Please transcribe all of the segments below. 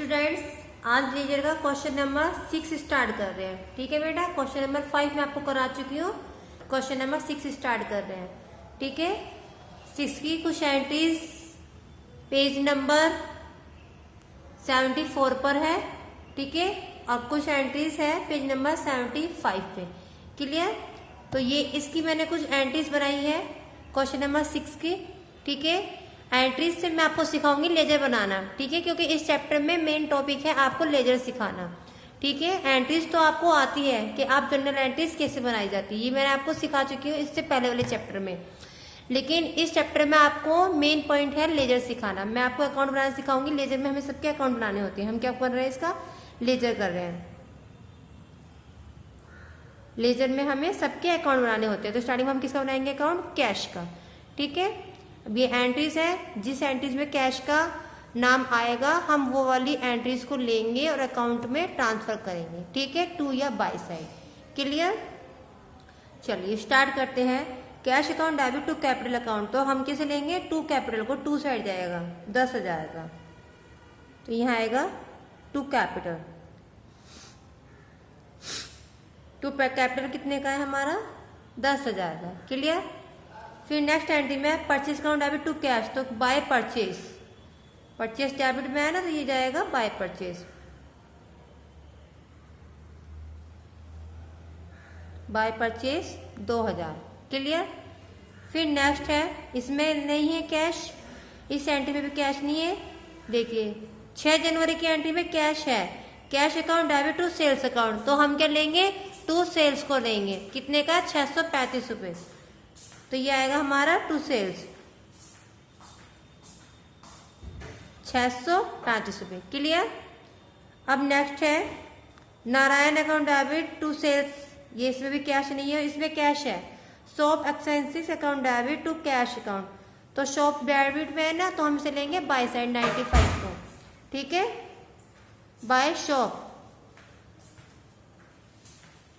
Students, आज laser का question number 6 start कर रहे हैं। ठीक है बेटा, क्वेश्चन नंबर 5 मैं आपको करा चुकी हूँ, क्वेश्चन नंबर 6 स्टार्ट कर रहे हैं। ठीक है, 6 की कुछ एंट्रीज पेज नंबर 74 पर है। ठीक है, और कुछ एंट्रीज है पेज नंबर 75 पे। क्लियर? तो ये इसकी मैंने कुछ एंट्रीज बनाई है क्वेश्चन नंबर 6 की। ठीक है, एंट्रीज से मैं आपको सिखाऊंगी लेजर बनाना। ठीक है, क्योंकि इस चैप्टर में मेन टॉपिक है आपको लेजर सिखाना। ठीक है, एंट्रीज तो आपको आती है कि आप जनरल एंट्रीज कैसे बनाई जाती है, ये मैंने आपको सिखा चुकी हूँ इससे पहले वाले चैप्टर में। लेकिन इस चैप्टर में आपको मेन पॉइंट है लेजर सिखाना। मैं आपको अकाउंट बनाना सिखाऊंगी। लेजर में हमें सबके अकाउंट बनाने होते हैं। हम क्या कर रहे हैं, इसका लेजर कर रहे हैं। लेजर में हमें सबके अकाउंट बनाने होते हैं। तो स्टार्टिंग में हम किसका बनाएंगे अकाउंट, कैश का। ठीक है, अब ये एंट्रीज है, जिस एंट्रीज में कैश का नाम आएगा हम वो वाली एंट्रीज को लेंगे और अकाउंट में ट्रांसफर करेंगे। ठीक है, टू या बाय साइड। क्लियर? चलिए स्टार्ट करते हैं। Cash account debit to capital account, तो हम कैसे लेंगे, टू कैपिटल को टू साइड जाएगा 10,000 का, तो यहाँ आएगा टू कैपिटल। टू कैपिटल कितने का है हमारा, 10,000 का। क्लियर? फिर नेक्स्ट एंट्री में purchase account debit to cash, तो बाय परचेज, परचेज डेबिट में है ना, तो ये जाएगा by purchase. By purchase 2,000। Clear? फिर नेक्स्ट है, इसमें नहीं है कैश, इस एंट्री में भी कैश नहीं है। देखिए 6 जनवरी की एंट्री में कैश है, cash account debit to sales account, तो हम क्या लेंगे, टू सेल्स को लेंगे। कितने का, 635 रुपए। तो ये आएगा हमारा टू सेल्स 635 रुपए। क्लियर? अब नेक्स्ट है Narayan account debit to sales, ये इसमें भी कैश नहीं है, इसमें कैश है। Shop expenses account debit to cash account, तो शॉप डेबिट में है ना, तो हम इसे लेंगे बाय साइड 95 को। ठीक है, by shop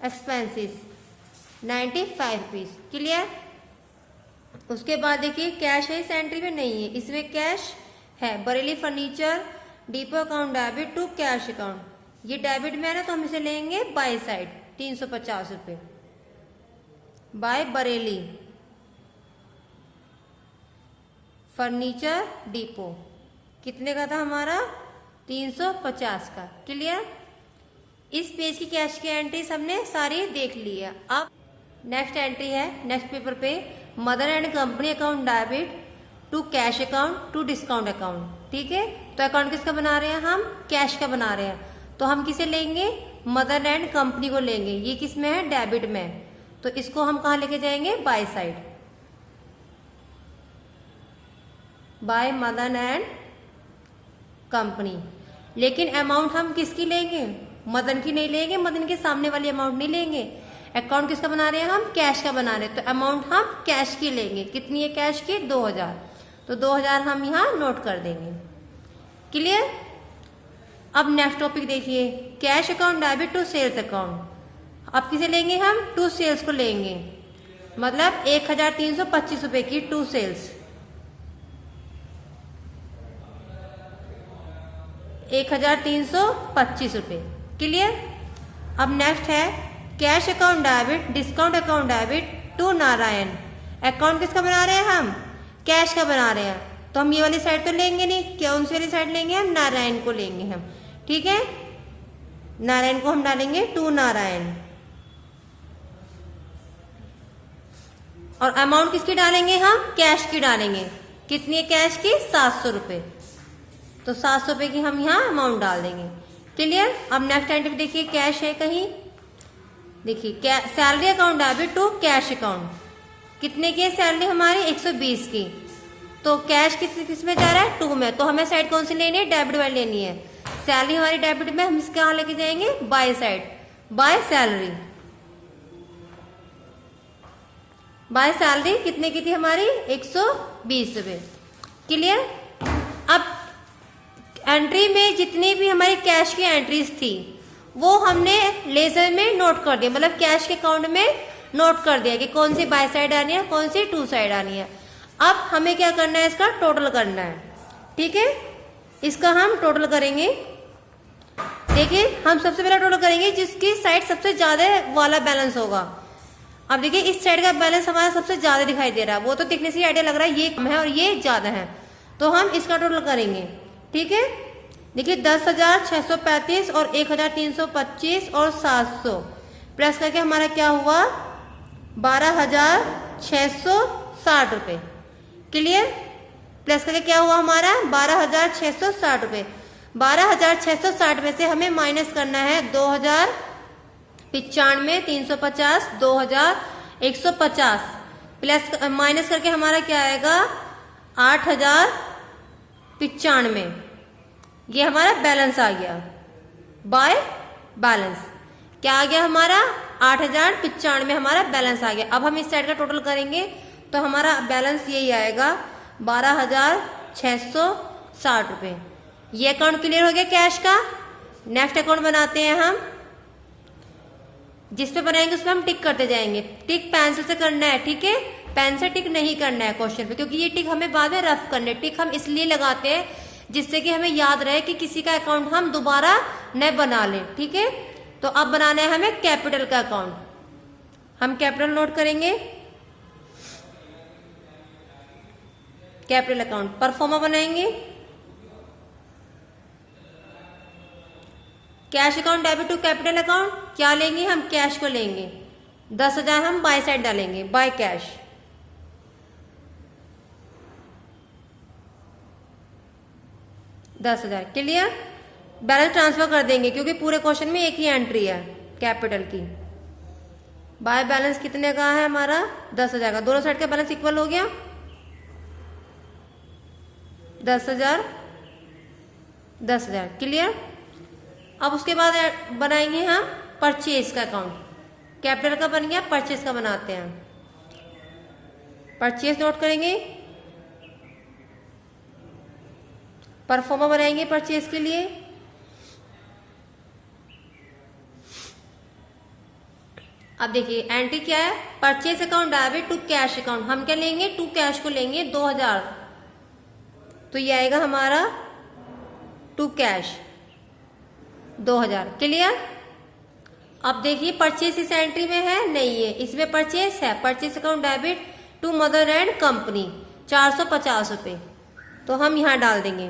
expenses 95 rupees. Clear? उसके बाद देखिए कैश है इस एंट्री में नहीं है, इसमें कैश है। Bareilly furniture depot account debit to cash account, ये डेबिट में है ना, तो हम इसे लेंगे बाय साइड 350 रुपए। बाय बरेली फर्नीचर डिपो, कितने का था हमारा, 350 का। क्लियर? इस पेज की कैश की एंट्रीज हमने सारी देख ली है। अब नेक्स्ट एंट्री है नेक्स्ट पेपर पे, mother and company account debit to cash account to discount account. ठीक है, तो अकाउंट किसका बना रहे हैं हम, कैश का बना रहे हैं, तो हम किसे लेंगे, मदर एंड कंपनी को लेंगे। ये किस में है, डेबिट में, तो इसको हम कहाँ लेके जाएंगे, by side, by mother and company. लेकिन अमाउंट हम किसकी लेंगे, मदन की नहीं लेंगे, मदन के सामने वाली अमाउंट नहीं लेंगे। अकाउंट किसका बना रहे हैं हम, कैश का बना रहे हैं, तो अमाउंट हम कैश की लेंगे। कितनी है कैश की, 2,000, तो 2,000 हम यहाँ नोट कर देंगे। क्लियर? अब नेक्स्ट टॉपिक देखिए, cash account debit to sales account. अब किसे लेंगे हम, टू सेल्स को लेंगे, मतलब 1,325 रुपए की टू सेल्स, 1,325 रुपए। क्लियर? अब नेक्स्ट है cash account debit discount account debit to Narayan. Account किसका बना रहे हैं हम, कैश का बना रहे हैं, तो हम ये वाली साइड तो लेंगे नहीं, कौन सी वाली साइड लेंगे हम, नारायण को लेंगे हम। ठीक है, नारायण को हम डालेंगे टू नारायण, और अमाउंट किसकी डालेंगे हम, कैश की डालेंगे। कितनी है कैश की, 700 रुपए, तो 700 रुपए की हम यहाँ अमाउंट डाल देंगे। क्लियर? अब नेक्स्ट एंट्री देखिए, कैश है कहीं, देखिए salary account debit to cash account, कितने की है सैलरी हमारी, 120 की, तो कैश किस में जा रहा है, टू में, तो हमें साइड कौन सी लेनी है, डेबिट वाली लेनी है। सैलरी हमारी डेबिट में, हम इसके कहाँ लेके जाएंगे, by side, by salary. By salary कितने की थी हमारी, 120 रुपए। क्लियर? अब एंट्री में जितनी भी हमारी कैश की एंट्रीज थी वो हमने लेजर में नोट कर दिया, मतलब कैश के अकाउंट में नोट कर दिया कि कौन सी बाय साइड आनी है, कौन सी टू साइड आनी है। अब हमें क्या करना है, इसका टोटल करना है। ठीक है, इसका हम टोटल करेंगे। देखिए हम सबसे पहले टोटल करेंगे जिसकी साइड सबसे ज्यादा वाला बैलेंस होगा। अब देखिए इस साइड का बैलेंस हमारा सबसे ज्यादा दिखाई दे रहा है, वो तो दिखने से आइडिया लग रहा है ये कम है और ये ज्यादा है, तो हम इसका टोटल करेंगे। ठीक है, देखिए 10,635 और 1,325 और 700 प्लस करके हमारा क्या हुआ 12,660 रुपये। क्लियर, प्लस करके क्या हुआ हमारा 12,660 रुपये। 12,660 में से हमें माइनस करना है 2,095, 350, 2,150 प्लस माइनस करके हमारा क्या आएगा 8,095। ये हमारा बैलेंस आ गया, बाय बैलेंस क्या आ गया हमारा 8,095 हमारा बैलेंस आ गया। अब हम इस साइड का टोटल करेंगे तो हमारा बैलेंस यही आएगा 12,660 रुपये। ये अकाउंट क्लियर हो गया कैश का। नेक्स्ट अकाउंट बनाते हैं हम, जिस पे बनाएंगे उसमें हम टिक करते जाएंगे। टिक पेंसिल से करना है, ठीक है, पेन से टिक नहीं करना है क्वेश्चन पे, क्योंकि ये टिक हमें बाद में रफ करने। टिक हम इसलिए लगाते हैं जिससे कि हमें याद रहे कि किसी का अकाउंट हम दोबारा न बना लें। ठीक है, तो अब बनाना है हमें कैपिटल का अकाउंट। हम कैपिटल नोट करेंगे, कैपिटल अकाउंट परफॉर्मा बनाएंगे। Cash account debit to capital account क्या लेंगे हम, कैश को लेंगे। 10,000 हम बाय साइड डालेंगे, by cash. $10,000 clear. Balance transfer कर देंगे क्योंकि पूरे क्वेश्चन में एक ही एंट्री है कैपिटल की। बाय बैलेंस कितने का है हमारा 10,000 का। दोनों साइड का बैलेंस इक्वल हो गया 10,000 10,000 क्लियर। अब उसके बाद बनाएंगे हम परचेज का अकाउंट। कैपिटल का बन गया, परचेज का बनाते हैं। परचेज नोट करेंगे, परफॉर्मा बनाएंगे परचेज के लिए। अब देखिए एंट्री क्या है, purchase account debit to cash account. हम क्या लेंगे, टू कैश को लेंगे 2,000, तो ये आएगा हमारा टू कैश 2,000 क्लियर। अब देखिए परचेज इस एंट्री में है नहीं है, इसमें परचेज है। Purchase account debit to mother and company 450 रुपये, तो हम यहां डाल देंगे,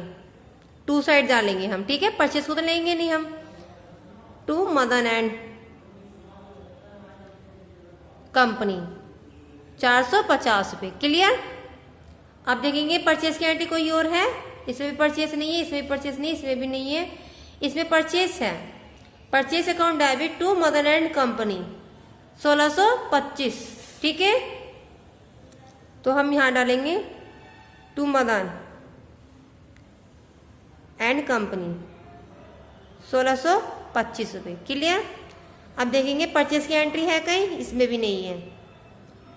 टू साइड डालेंगे हम। ठीक है, परचेज को तो लेंगे नहीं हम। टू मदर एंड कंपनी 450 रुपये क्लियर। अब देखेंगे परचेज की एंट्री कोई और है, इसमें भी परचेज नहीं है, इसमें भी परचेज नहीं, इसमें भी नहीं है, इसमें परचेज है। Purchase account debit to mother and company 1625। ठीक है, तो हम यहां डालेंगे टू मदर एंड कंपनी 1625 रुपये क्लियर। अब देखेंगे परचेज की एंट्री है कहीं, इसमें भी नहीं है।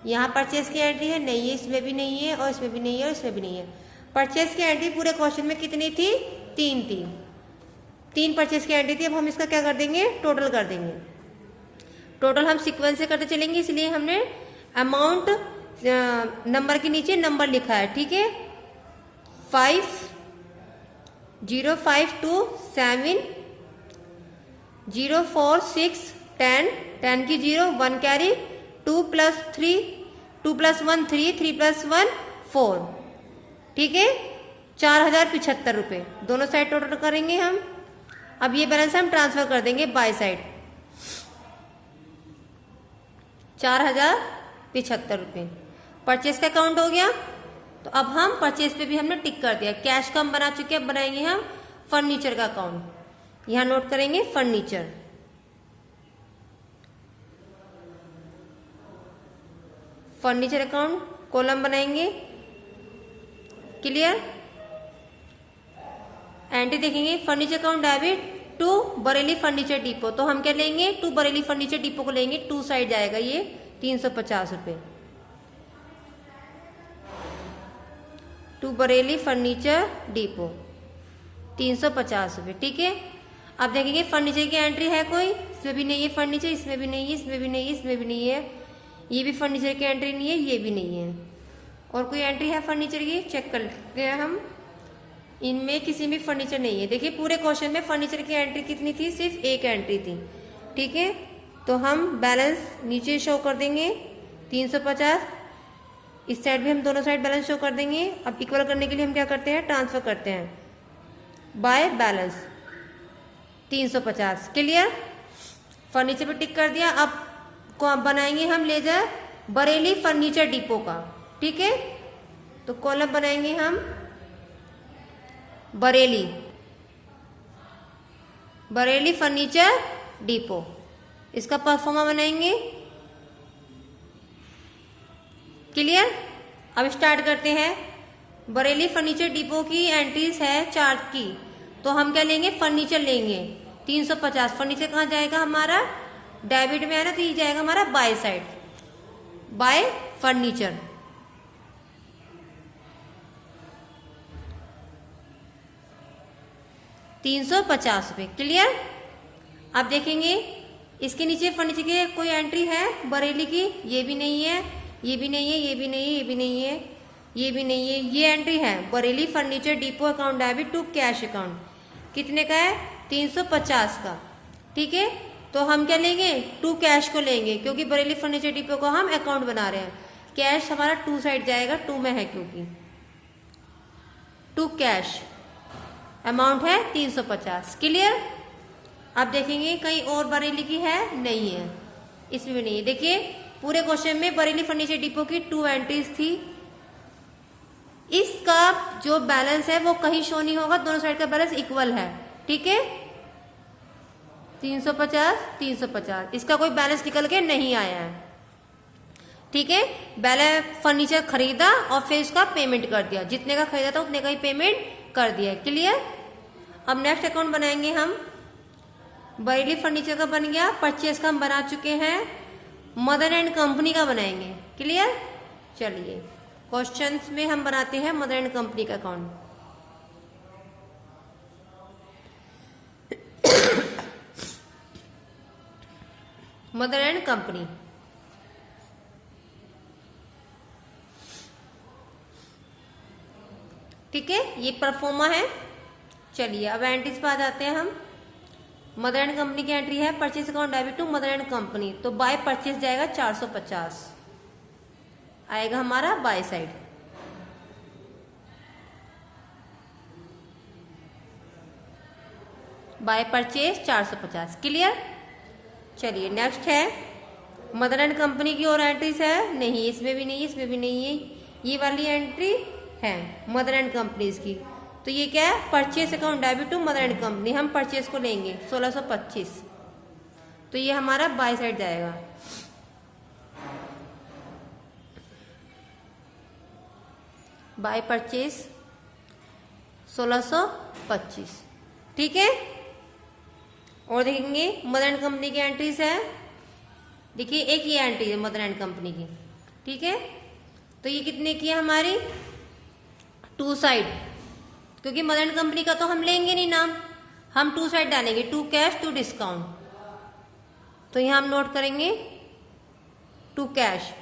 यहाँ परचेज की एंट्री है नहीं है, इसमें भी नहीं है, और इसमें भी नहीं है, और इसमें भी नहीं है। परचेज की एंट्री पूरे क्वेश्चन में कितनी थी, 3 थी। 3 परचेज की एंट्री थी। अब हम इसका क्या कर देंगे, टोटल कर देंगे। टोटल हम सीक्वेंस से करते चलेंगे, इसलिए हमने अमाउंट नंबर के नीचे नंबर लिखा है। ठीक है, 5 0 5 2 7 0 4 6 10 10 की 0 1 कैरी 2 + 3 2 + 1 3 3 + 1 4। ठीक है, 4,075 रुपये। दोनों साइड टोटल करेंगे हम। अब ये बैलेंस हम ट्रांसफर कर देंगे बाय साइड 4,075 रुपये। परचेज का अकाउंट हो गया, तो अब हम परचेज पे भी हमने टिक कर दिया। कैश का हम बना चुके हैं, बनाएंगे हम फर्नीचर का अकाउंट। यहां नोट करेंगे फर्नीचर। फर्नीचर अकाउंट कॉलम बनाएंगे क्लियर। एंट्री देखेंगे furniture account debit to Bareilly furniture depot, तो हम क्या लेंगे, टू बरेली फर्नीचर डिपो को लेंगे। टू साइड जाएगा ये 350 रुपये। टू बरेली फर्नीचर डिपो 350 रुपये। ठीक है, अब देखेंगे फर्नीचर की एंट्री है कोई, इसमें भी नहीं है फर्नीचर, इसमें भी नहीं है, इसमें भी नहीं है, इसमें भी नहीं है, ये भी फर्नीचर की एंट्री नहीं है, ये भी नहीं है। और कोई एंट्री है फर्नीचर की, चेक करते हैं हम। इनमें किसी में फर्नीचर नहीं है। देखिए पूरे क्वेश्चन में फर्नीचर की एंट्री कितनी थी, सिर्फ एक एंट्री थी। ठीक है, तो हम बैलेंस नीचे शो कर देंगे 350, इस साइड भी हम दोनों साइड बैलेंस शो कर देंगे। अब इक्वल करने के लिए हम क्या करते हैं, ट्रांसफर करते हैं बाय बैलेंस 350। क्लियर, फर्नीचर पे टिक कर दिया। अब बनाएंगे हम लेजर बरेली फर्नीचर डिपो का। ठीक है, तो कॉलम बनाएंगे हम बरेली फर्नीचर डिपो, इसका परफॉर्मा बनाएंगे। क्लियर, अब स्टार्ट करते हैं। बरेली फर्नीचर डिपो की एंट्रीज है चार्ज की, तो हम क्या लेंगे, फर्नीचर लेंगे 350। फर्नीचर कहाँ जाएगा हमारा, डेबिट में है ना, तो ये जाएगा हमारा by side, bye furniture. ₹350। Clear, अब देखेंगे इसके नीचे फर्नीचर की कोई एंट्री है बरेली की, ये भी नहीं है, ये भी नहीं है, ये भी नहीं है, ये भी नहीं है, ये भी नहीं है। ये एंट्री है Bareilly furniture depot account debit to cash account, कितने का है, 350 का। ठीक है, तो हम क्या लेंगे, टू कैश को लेंगे, क्योंकि बरेली फर्नीचर डिपो को हम अकाउंट बना रहे हैं। कैश हमारा टू साइड जाएगा, टू में है क्योंकि टू कैश, अमाउंट है 350। क्लियर, अब देखेंगे कहीं और बरेली की है, नहीं है, इसमें भी नहीं है। देखिए पूरे क्वेश्चन में बरेली फर्नीचर डिपो की 2 एंट्रीज थी। इसका जो बैलेंस है वो कहीं शो नहीं होगा, दोनों साइड का बैलेंस इक्वल है। ठीक है, 350 350, इसका कोई बैलेंस निकल के नहीं आया है। ठीक है, पहले फर्नीचर खरीदा और फिर इसका पेमेंट कर दिया, जितने का खरीदा था उतने का ही पेमेंट कर दिया। क्लियर, अब नेक्स्ट अकाउंट बनाएंगे हम। बरेली फर्नीचर का बन गया, परचेस का हम बना चुके हैं, मदर एंड कंपनी का बनाएंगे। क्लियर, चलिए क्वेश्चंस में हम बनाते हैं मदर एंड कंपनी का अकाउंट। मदर एंड कंपनी, ठीक है, ये परफॉर्मा है। चलिए अब एंट्रीज पे आ जाते हैं हम। मदर एंड कंपनी की एंट्री है purchase account debit to mother and company, तो बाय परचेस जाएगा 450, आएगा हमारा by side. By purchase 450। Clear, चलिए नेक्स्ट है मदर एंड कंपनी की और एंट्रीज है, नहीं इसमें भी नहीं है, इसमें भी नहीं है, ये वाली एंट्री है मदर एंड कंपनीज की। तो ये क्या है, purchase account debit to mother and company, हम परचेस को लेंगे 1625, तो ये हमारा बाय साइड जाएगा। By purchase 1625। ठीक है, और देखेंगे मदर एंड कंपनी की एंट्रीज है। देखिए एक ये एंट्री है मदर एंड कंपनी की। ठीक है, तो ये कितने की है हमारी, टू साइड, क्योंकि मदर एंड कंपनी का तो हम लेंगे नहीं नाम, हम टू साइड डालेंगे, टू कैश टू डिस्काउंट। तो यहां हम नोट करेंगे टू कैश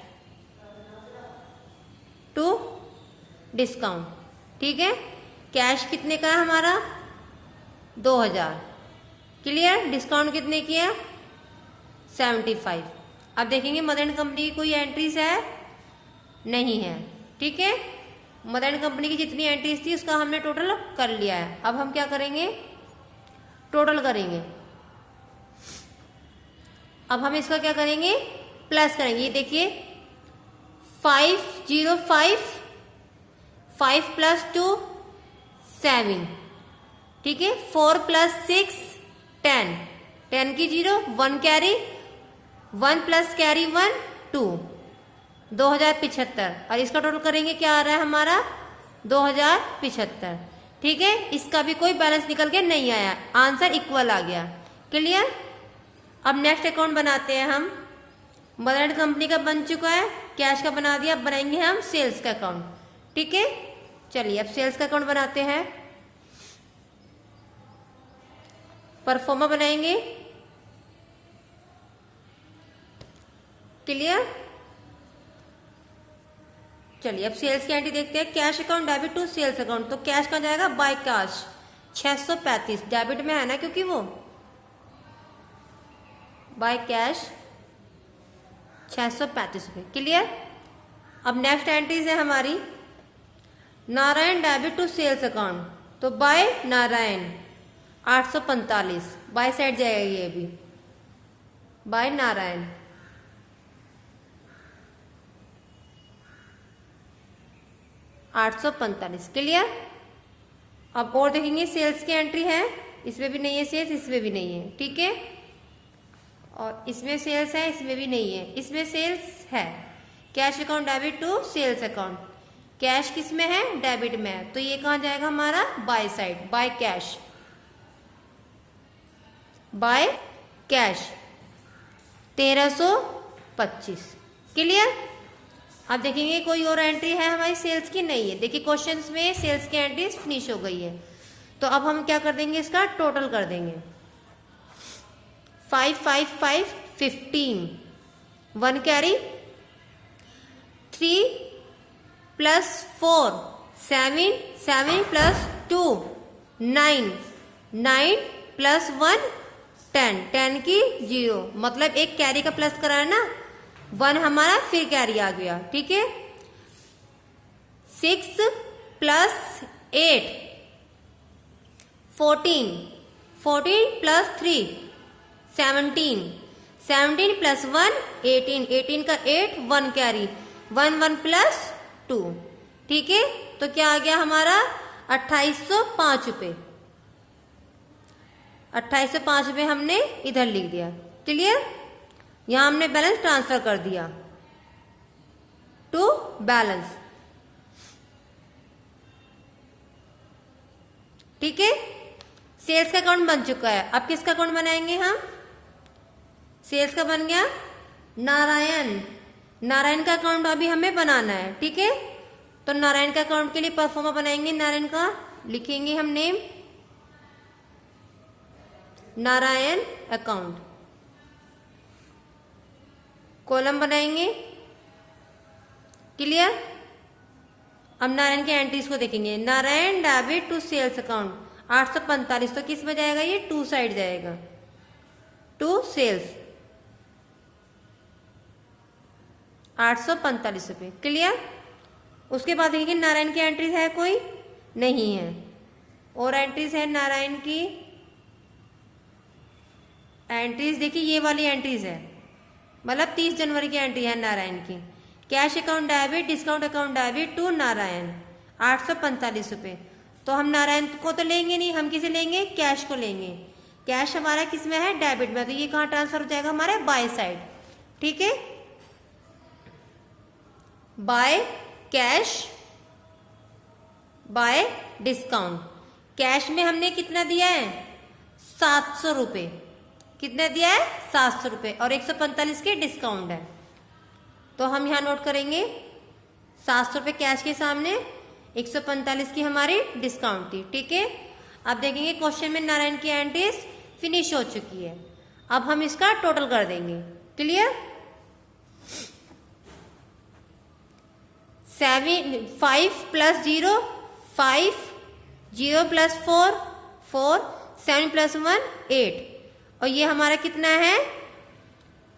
टू डिस्काउंट। ठीक है, कैश कितने का है हमारा 2000। क्लियर, डिस्काउंट कितने की है 75। अब देखेंगे मदर एंड कंपनी की कोई एंट्रीज है, नहीं है। ठीक है, मदर एंड कंपनी की जितनी एंट्रीज थी उसका हमने टोटल कर लिया है। अब हम क्या करेंगे, टोटल करेंगे। अब हम इसका क्या करेंगे, प्लस करेंगे। ये देखिए 505, 5 + 2 7। ठीक है, 4 + 6 10, 10 की 0, 1 कैरी, 1 + कैरी 1 2, 2075। और इसका टोटल करेंगे, क्या आ रहा है हमारा 2075। ठीक है, इसका भी कोई बैलेंस निकल के नहीं आया, आंसर इक्वल आ गया। क्लियर, अब नेक्स्ट अकाउंट बनाते हैं हम। मदर एंड कंपनी का बन चुका है, कैश का बना दिया, अब बनाएंगे हम सेल्स का अकाउंट। ठीक है, चलिए अब सेल्स का अकाउंट बनाते हैं, परफॉर्मा बनाएंगे। क्लियर, चलिए अब सेल्स की एंट्री देखते हैं। Cash account debit to sales account, तो कैश कहाँ जाएगा, बाय कैश 635 डेबिट में है ना, क्योंकि वो बाय कैश 635 रुपये। क्लियर। अब नेक्स्ट एंट्रीज है हमारी Narayan debit to sales account, तो बाय नारायण 845 बाय साइड जाएगा ये भी, बाय नारायण 845। क्लियर। अब और देखेंगे सेल्स की एंट्री है, इसमें भी नहीं है सेल्स, इसमें भी नहीं है, ठीक है। और इसमें सेल्स है, इसमें भी नहीं है, इसमें सेल्स है। Cash account debit to sales account, cash किस में है, डेबिट में है, तो ये कहाँ जाएगा हमारा, by side, by cash, by cash 1325। Clear. अब देखेंगे कोई और एंट्री है हमारी सेल्स की, नहीं है। देखिए क्वेश्चंस में सेल्स की एंट्री फिनिश हो गई है, तो अब हम क्या कर देंगे, इसका टोटल कर देंगे। 5 5 5 15, 1 कैरी, 3 प्लस 4 7 7 प्लस 2 9 9 प्लस 1 10 10 की 0, मतलब एक कैरी का प्लस करा है ना, 1 हमारा फिर कैरी आ गया, ठीक है। 6 प्लस 8 14 14 प्लस 3 17 17 प्लस 1 18 18 का 8 1 कैरी 1 1 प्लस 2, ठीक है। तो क्या आ गया हमारा 2805 रुपये। 2805 रुपये हमने इधर लिख दिया। क्लियर। यहां हमने बैलेंस ट्रांसफर कर दिया टू बैलेंस, ठीक है। सेल्स का अकाउंट बन चुका है। अब किसका अकाउंट बनाएंगे हम, सेल्स का बन गया नारायण, नारायण का अकाउंट अभी हमें बनाना है, ठीक है। तो नारायण का अकाउंट के लिए परफॉर्मा बनाएंगे, नारायण का लिखेंगे हम नेम, नारायण अकाउंट, कॉलम बनाएंगे। क्लियर। अब नारायण के एंट्रीज को देखेंगे। Narayan debit to sales account 845, तो किस में जाएगा, ये टू साइड जाएगा, टू सेल्स 845 रुपये। क्लियर। उसके बाद देखिए नारायण की एंट्रीज है कोई, नहीं है। और एंट्रीज है नारायण की, एंट्रीज देखिए ये वाली एंट्रीज है, मतलब 30 जनवरी की एंट्री है नारायण की। Cash account debit discount account debit to Narayan 845 रुपये। तो हम नारायण को तो लेंगे नहीं, हम किसे लेंगे, कैश को लेंगे। कैश हमारा किस में है, डेबिट में, तो ये कहाँ ट्रांसफर हो जाएगा, हमारे बाय साइड, ठीक है। By cash by discount, cash में हमने कितना दिया है, 700 रुपये, कितना दिया है, 700 रुपये, और 145 के डिस्काउंट है। तो हम यहां नोट करेंगे 700 रुपये कैश के सामने, 145 की हमारी डिस्काउंट थी, ठीक है। अब देखेंगे क्वेश्चन में नारायण की एंट्रीज फिनिश हो चुकी है, अब हम इसका टोटल कर देंगे। क्लियर। 5 प्लस 0 5, 0 प्लस 4 4, 7 प्लस 1 8, और ये हमारा कितना है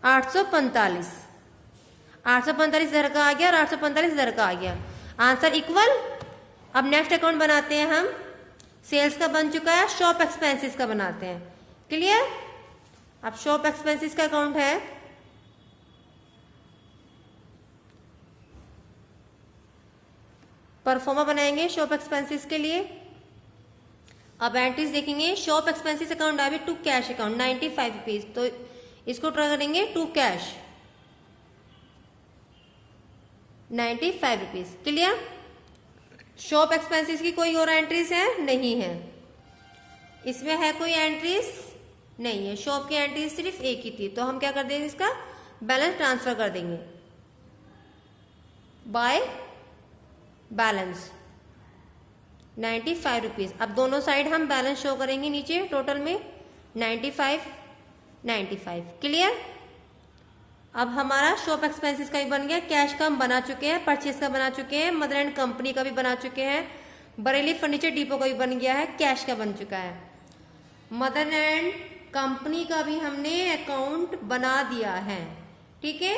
845। 845 इधर का आ गया और 845 इधर का आ गया, आंसर इक्वल। अब नेक्स्ट अकाउंट बनाते हैं हम, सेल्स का बन चुका है, शॉप एक्सपेंसेस का बनाते हैं। क्लियर। अब शॉप एक्सपेंसेस का अकाउंट है, परफॉर्मा बनाएंगे शॉप एक्सपेंसेस के लिए। अब एंट्रीज देखेंगे, shop expenses account debit to cash account 95 rupees, तो इसको ट्राई करेंगे to cash 95 rupees. Clear. Shop expenses की कोई और एंट्रीज है, नहीं है। इसमें है कोई एंट्रीज, नहीं है। शॉप की एंट्रीज सिर्फ एक ही थी, तो हम क्या कर देंगे, इसका बैलेंस ट्रांसफर कर देंगे बाय बैलेंस 95 रुपीज। अब दोनों साइड हम बैलेंस शो करेंगे नीचे, टोटल में 95 95। क्लियर। अब हमारा शॉप एक्सपेंसेस का भी बन गया, कैश का हम बना चुके हैं, परचेज का बना चुके हैं, मदर एंड कंपनी का भी बना चुके हैं, बरेली फर्नीचर डिपो का भी बन गया है, कैश का बन चुका है। मदर एंड कंपनी का भी हमने अकाउंट बना दिया है, ठीक है।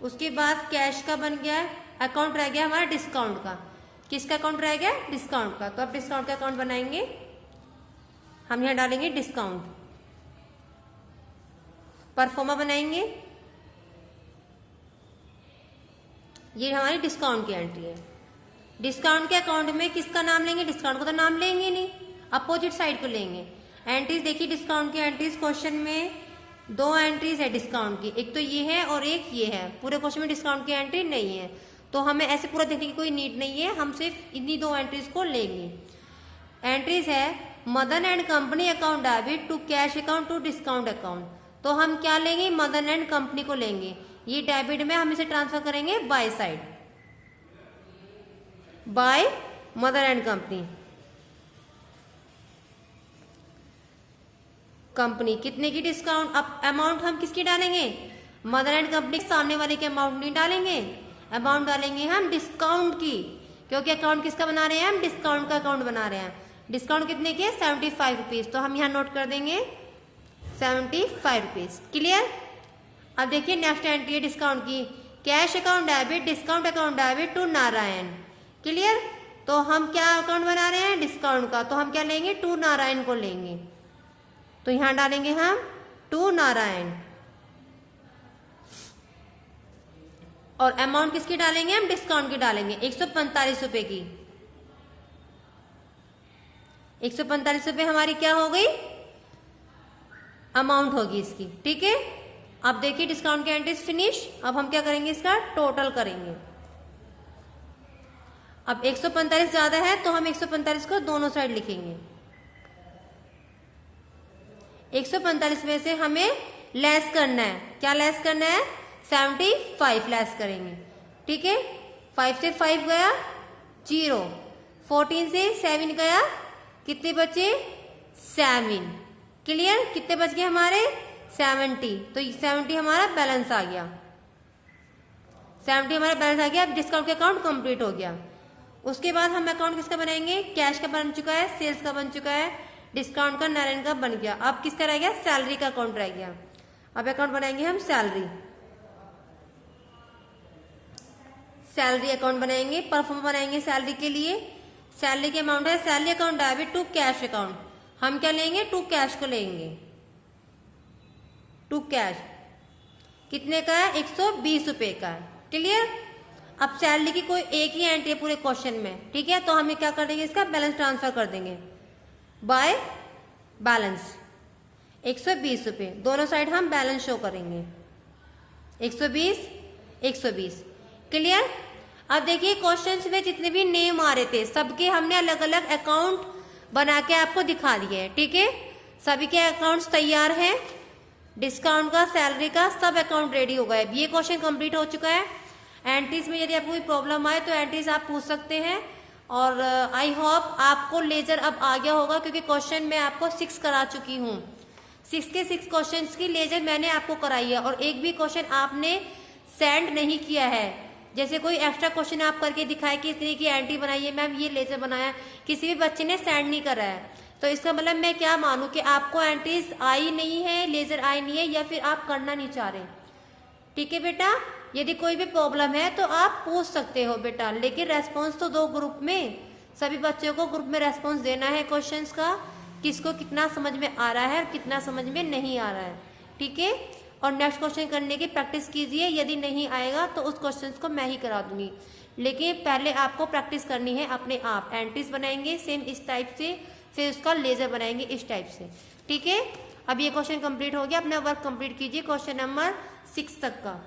उसके बाद कैश का बन गया है, अकाउंट रह गया हमारा डिस्काउंट का। किसका अकाउंट रह गया? डिस्काउंट का। तो अब डिस्काउंट का अकाउंट बनाएंगे, हम यहाँ डालेंगे डिस्काउंट, परफॉर्मा बनाएंगे, ये हमारी डिस्काउंट की एंट्री है। डिस्काउंट के अकाउंट में किसका नाम लेंगे? डिस्काउंट को तो नाम लेंगे नहीं, अपोजिट साइड को लेंगे। एंट्रीज देखिए, डिस्काउंट की एंट्रीज क्वेश्चन में 2 एंट्रीज है डिस्काउंट की, एक तो ये है और एक ये है। पूरे क्वेश्चन में डिस्काउंट की एंट्री नहीं है, तो हमें ऐसे पूरा देखने की कोई नीड नहीं है, हम सिर्फ इन्हीं 2 एंट्रीज को लेंगे। एंट्रीज है mother and company account debit to cash account to discount account. तो हम क्या लेंगे? मदर एंड कंपनी को लेंगे। ये डेबिट में हम इसे ट्रांसफर करेंगे by side, by mother and company. Company कितने की डिस्काउंट, अब अमाउंट हम किसकी डालेंगे? मदर एंड कंपनी के सामने वाले के अमाउंट नहीं डालेंगे, अमाउंट डालेंगे हम डिस्काउंट की, क्योंकि अकाउंट किसका बना रहे हैं? हम डिस्काउंट का अकाउंट बना रहे हैं। डिस्काउंट कितने के? 75 रुपीज। तो हम यहाँ नोट कर देंगे 75 रुपीज। क्लियर? अब देखिए नेक्स्ट एंट्री है डिस्काउंट की, cash account debit discount account debit to Narayan. Clear? तो हम क्या अकाउंट बना रहे हैं? डिस्काउंट का। तो हम क्या लेंगे? टू नारायण को लेंगे। तो यहां डालेंगे हम टू नारायण, और अमाउंट किसकी डालेंगे? हम डिस्काउंट की डालेंगे, 145 रुपए की। 145 रुपए हमारी क्या हो गई? अमाउंट होगी इसकी, ठीक है। अब देखिए डिस्काउंट की एंट्रीज फिनिश। अब हम क्या करेंगे? इसका टोटल करेंगे। अब 145 ज्यादा है तो हम 145 को दोनों साइड लिखेंगे। 145 में से हमें लेस करना है, क्या लेस करना है? 75 लेस करेंगे, ठीक है। 5 से 5 गया 0, 14 से 7 गया, कितने बचे? 7। क्लियर? कितने बच गए हमारे? 70। तो 70 हमारा बैलेंस आ गया, 70 हमारा बैलेंस आ गया। अब डिस्काउंट का अकाउंट कंप्लीट हो गया। उसके बाद हम अकाउंट किसका बनाएंगे? कैश का बन चुका है, सेल्स का बन चुका है, डिस्काउंट का नारायण का बन गया। अब किसका रह गया? सैलरी का अकाउंट रह गया। अब अकाउंट बनाएंगे हम सैलरी, सैलरी अकाउंट बनाएंगे, परफॉर्म बनाएंगे सैलरी के लिए। सैलरी के अमाउंट है salary account debit to cash account. हम क्या लेंगे? टू कैश को लेंगे, टू कैश। कितने का है? 120 रुपए का है। क्लियर? अब सैलरी की कोई एक ही एंट्री है पूरे क्वेश्चन में, ठीक है। तो हमें क्या कर देंगे? इसका बैलेंस ट्रांसफर कर देंगे बाय बैलेंस, 120 रुपए। दोनों साइड हम बैलेंस शो करेंगे, 120 120। क्लियर? अब देखिए क्वेश्चंस में जितने भी नेम आ रहे थे सबके हमने अलग अलग अकाउंट बना के आपको दिखा दिए हैं, ठीक है। सभी के अकाउंट्स तैयार हैं, डिस्काउंट का, सैलरी का, सब अकाउंट रेडी हो गए। ये क्वेश्चन कंप्लीट हो चुका है। एंट्रीज में यदि आपको कोई प्रॉब्लम आए तो एंट्रीज आप पूछ सकते हैं। और आई होप आपको लेजर अब आ गया होगा, क्योंकि क्वेश्चन मैं आपको 6 करा चुकी हूँ। 6 के 6 क्वेश्चंस की लेजर मैंने आपको कराई है, और एक भी क्वेश्चन आपने सेंड नहीं किया है। जैसे कोई एक्स्ट्रा क्वेश्चन आप करके दिखाए कि इस तरह की एंट्री बनाई है मैम, ये लेजर बनाया, किसी भी बच्चे ने सेंड नहीं करा है। तो इसका मतलब मैं क्या मानूं कि आपको एंट्रीज आई नहीं है, लेजर आई नहीं है, या फिर आप करना नहीं चाह रहे। ठीक है बेटा, यदि कोई भी प्रॉब्लम है तो आप पूछ सकते हो बेटा, लेकिन रेस्पॉन्स तो दो ग्रुप में, सभी बच्चों को ग्रुप में रेस्पॉन्स देना है क्वेश्चंस का, किसको कितना समझ में आ रहा है और कितना समझ में नहीं आ रहा है। ठीक है, और नेक्स्ट क्वेश्चन करने की प्रैक्टिस कीजिए। यदि नहीं आएगा तो उस क्वेश्चन को मैं ही करा दूंगी, लेकिन पहले आपको प्रैक्टिस करनी है अपने आप। एंट्रीज बनाएंगे सेम इस टाइप से, फिर उसका लेजर बनाएंगे इस टाइप से। ठीक है, अब ये क्वेश्चन कंप्लीट हो गया, अपना वर्क कंप्लीट कीजिए क्वेश्चन नंबर 6 तक का।